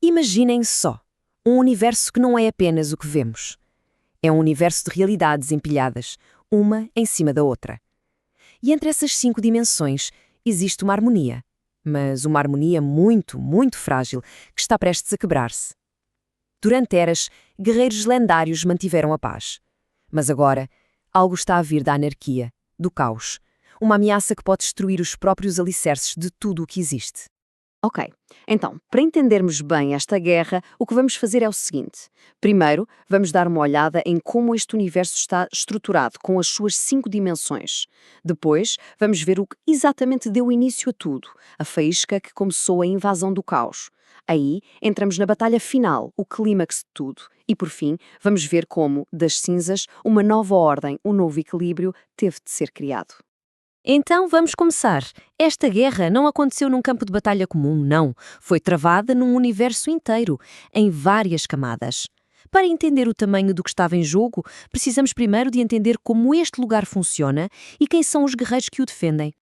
Imaginem só, um universo que não é apenas o que vemos. É um universo de realidades empilhadas, uma em cima da outra. E entre essas 5 dimensões existe uma harmonia, mas uma harmonia muito, muito frágil que está prestes a quebrar-se. Durante eras, guerreiros lendários mantiveram a paz. Mas agora, algo está a vir da anarquia, do caos, uma ameaça que pode destruir os próprios alicerces de tudo o que existe. Ok, então, para entendermos bem esta guerra, o que vamos fazer é o seguinte. Primeiro, vamos dar uma olhada em como este universo está estruturado, com as suas 5 dimensões. Depois, vamos ver o que exatamente deu início a tudo, a faísca que começou a invasão do caos. Aí, entramos na batalha final, o clímax de tudo. E, por fim, vamos ver como, das cinzas, uma nova ordem, um novo equilíbrio, teve de ser criado. Então vamos começar. Esta guerra não aconteceu num campo de batalha comum, não. Foi travada num universo inteiro, em várias camadas. Para entender o tamanho do que estava em jogo, precisamos primeiro de entender como este lugar funciona e quem são os guerreiros que o defendem.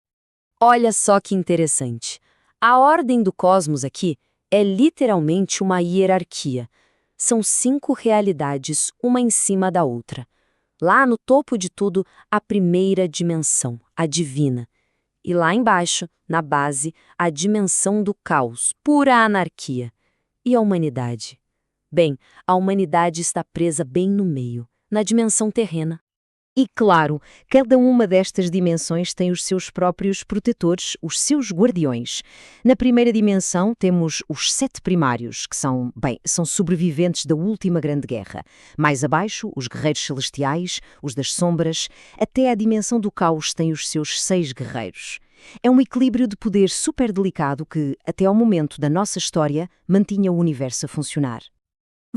Olha só que interessante. A ordem do cosmos aqui é literalmente uma hierarquia. São 5 realidades, uma em cima da outra. Lá no topo de tudo, a primeira dimensão, a divina. E lá embaixo, na base, a dimensão do caos, pura anarquia. E a humanidade? Bem, a humanidade está presa bem no meio, na dimensão terrena. E claro, cada uma destas dimensões tem os seus próprios protetores, os seus guardiões. Na primeira dimensão temos os 7 primários, que são sobreviventes da última grande guerra. Mais abaixo, os guerreiros celestiais, os das sombras, até a dimensão do caos tem os seus 6 guerreiros. É um equilíbrio de poder super delicado que, até ao momento da nossa história, mantinha o universo a funcionar.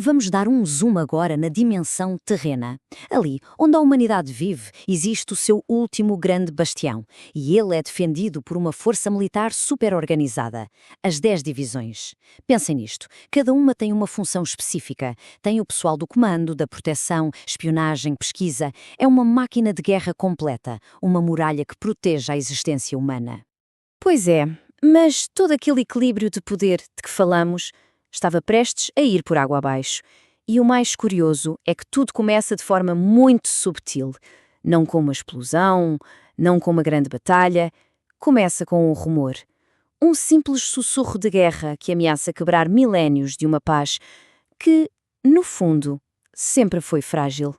Vamos dar um zoom agora na dimensão terrena. Ali, onde a humanidade vive, existe o seu último grande bastião, e ele é defendido por uma força militar super organizada, as 10 divisões. Pensem nisto, cada uma tem uma função específica. Tem o pessoal do comando, da proteção, espionagem, pesquisa. É uma máquina de guerra completa, uma muralha que protege a existência humana. Pois é, mas todo aquele equilíbrio de poder de que falamos estava prestes a ir por água abaixo. E o mais curioso é que tudo começa de forma muito subtil. Não com uma explosão, não com uma grande batalha. Começa com um rumor. Um simples sussurro de guerra que ameaça quebrar milénios de uma paz que, no fundo, sempre foi frágil.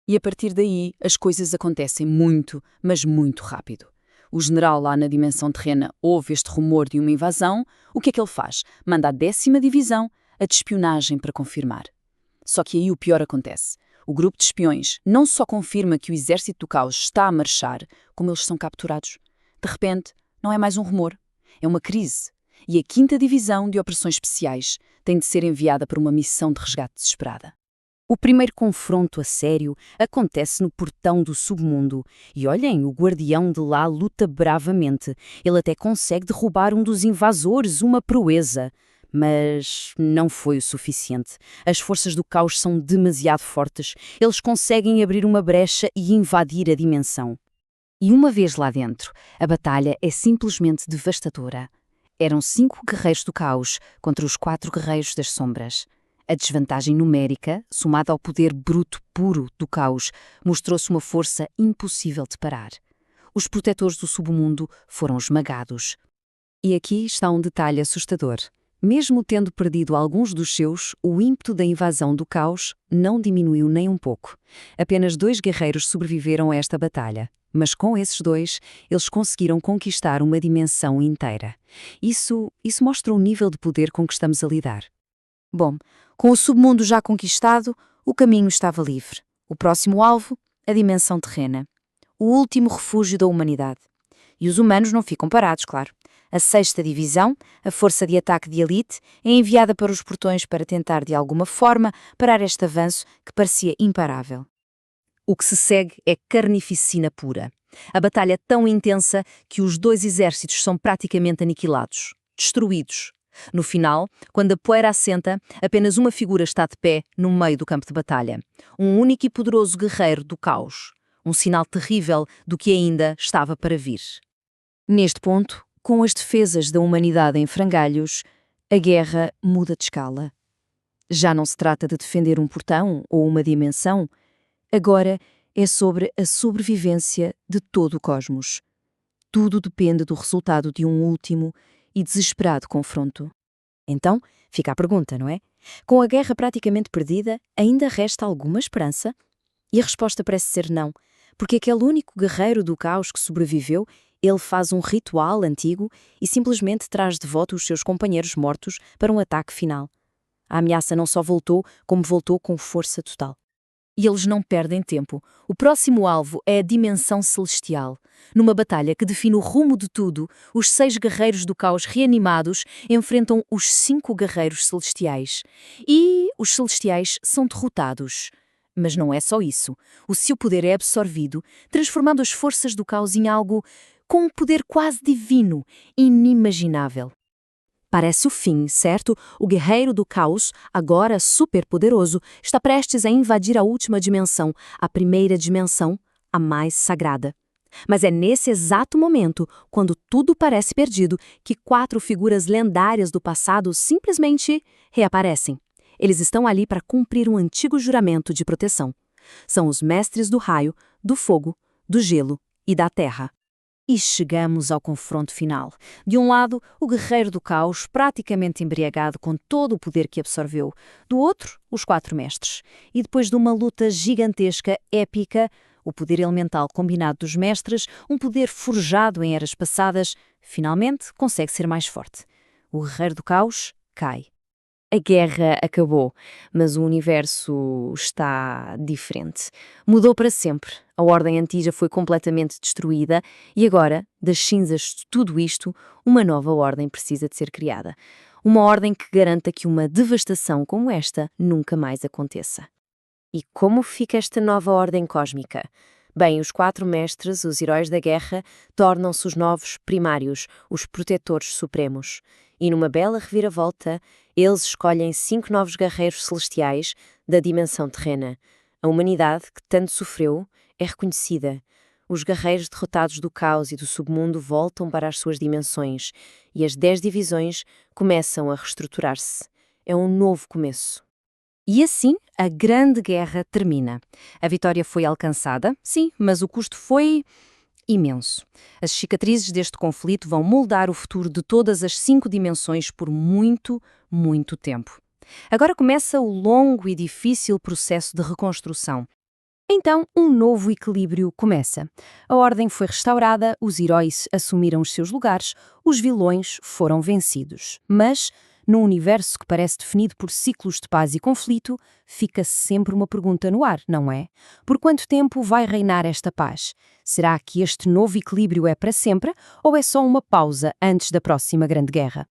E a partir daí, as coisas acontecem muito, mas muito rápido. O general lá na dimensão terrena ouve este rumor de uma invasão. O que é que ele faz? Manda a 10ª divisão, a de espionagem, para confirmar. Só que aí o pior acontece. O grupo de espiões não só confirma que o exército do caos está a marchar, como eles são capturados. De repente, não é mais um rumor, é uma crise. E a 5ª divisão de operações especiais tem de ser enviada para uma missão de resgate desesperada. O primeiro confronto a sério acontece no portão do submundo. E olhem, o guardião de lá luta bravamente. Ele até consegue derrubar um dos invasores, uma proeza. Mas não foi o suficiente. As forças do caos são demasiado fortes. Eles conseguem abrir uma brecha e invadir a dimensão. E uma vez lá dentro, a batalha é simplesmente devastadora. Eram 5 guerreiros do caos contra os 4 guerreiros das sombras. A desvantagem numérica, somada ao poder bruto puro do caos, mostrou-se uma força impossível de parar. Os protetores do submundo foram esmagados. E aqui está um detalhe assustador. Mesmo tendo perdido alguns dos seus, o ímpeto da invasão do caos não diminuiu nem um pouco. Apenas 2 guerreiros sobreviveram a esta batalha. Mas com esses 2, eles conseguiram conquistar uma dimensão inteira. Isso mostra o nível de poder com que estamos a lidar. Bom, com o submundo já conquistado, o caminho estava livre. O próximo alvo, a dimensão terrena. O último refúgio da humanidade. E os humanos não ficam parados, claro. A 6ª divisão, a força de ataque de elite, é enviada para os portões para tentar, de alguma forma, parar este avanço que parecia imparável. O que se segue é carnificina pura. A batalha é tão intensa que os 2 exércitos são praticamente aniquilados, destruídos. No final, quando a poeira assenta, apenas uma figura está de pé no meio do campo de batalha. Um único e poderoso guerreiro do caos. Um sinal terrível do que ainda estava para vir. Neste ponto, com as defesas da humanidade em frangalhos, A guerra muda de escala. Já não se trata de defender um portão ou uma dimensão, agora é sobre a sobrevivência de todo o cosmos. Tudo depende do resultado de um último e desesperado confronto. Então, fica a pergunta, não é? Com a guerra praticamente perdida, ainda resta alguma esperança? E a resposta parece ser não, porque aquele único guerreiro do caos que sobreviveu, ele faz um ritual antigo e simplesmente traz de volta os seus companheiros mortos para um ataque final. A ameaça não só voltou, como voltou com força total. E eles não perdem tempo. O próximo alvo é a dimensão celestial. Numa batalha que define o rumo de tudo, os 6 guerreiros do caos reanimados enfrentam os 5 guerreiros celestiais. E os celestiais são derrotados. Mas não é só isso. O seu poder é absorvido, transformando as forças do caos em algo com um poder quase divino, inimaginável. Parece o fim, certo? O guerreiro do caos, agora superpoderoso, está prestes a invadir a última dimensão, a primeira dimensão, a mais sagrada. Mas é nesse exato momento, quando tudo parece perdido, que 4 figuras lendárias do passado simplesmente reaparecem. Eles estão ali para cumprir um antigo juramento de proteção. São os mestres do raio, do fogo, do gelo e da terra. E chegamos ao confronto final. De um lado, o guerreiro do caos, praticamente embriagado com todo o poder que absorveu. Do outro, os 4 mestres. E depois de uma luta gigantesca, épica, o poder elemental combinado dos mestres, um poder forjado em eras passadas, finalmente consegue ser mais forte. O guerreiro do caos cai. A guerra acabou, mas o universo está diferente. Mudou para sempre. A ordem antiga foi completamente destruída e agora, das cinzas de tudo isto, uma nova ordem precisa de ser criada. Uma ordem que garanta que uma devastação como esta nunca mais aconteça. E como fica esta nova ordem cósmica? Bem, os 4 mestres, os heróis da guerra, tornam-se os novos primários, os protetores supremos. E numa bela reviravolta, eles escolhem 5 novos guerreiros celestiais da dimensão terrena. A humanidade, que tanto sofreu, é reconhecida. Os guerreiros derrotados do caos e do submundo voltam para as suas dimensões e as 10 divisões começam a reestruturar-se. É um novo começo. E assim, a Grande Guerra termina. A vitória foi alcançada, sim, mas o custo foi imenso. As cicatrizes deste conflito vão moldar o futuro de todas as 5 dimensões por muito, muito tempo. Agora começa o longo e difícil processo de reconstrução. Então, um novo equilíbrio começa. A ordem foi restaurada, os heróis assumiram os seus lugares, os vilões foram vencidos. Mas, num universo que parece definido por ciclos de paz e conflito, fica sempre uma pergunta no ar, não é? Por quanto tempo vai reinar esta paz? Será que este novo equilíbrio é para sempre ou é só uma pausa antes da próxima grande guerra?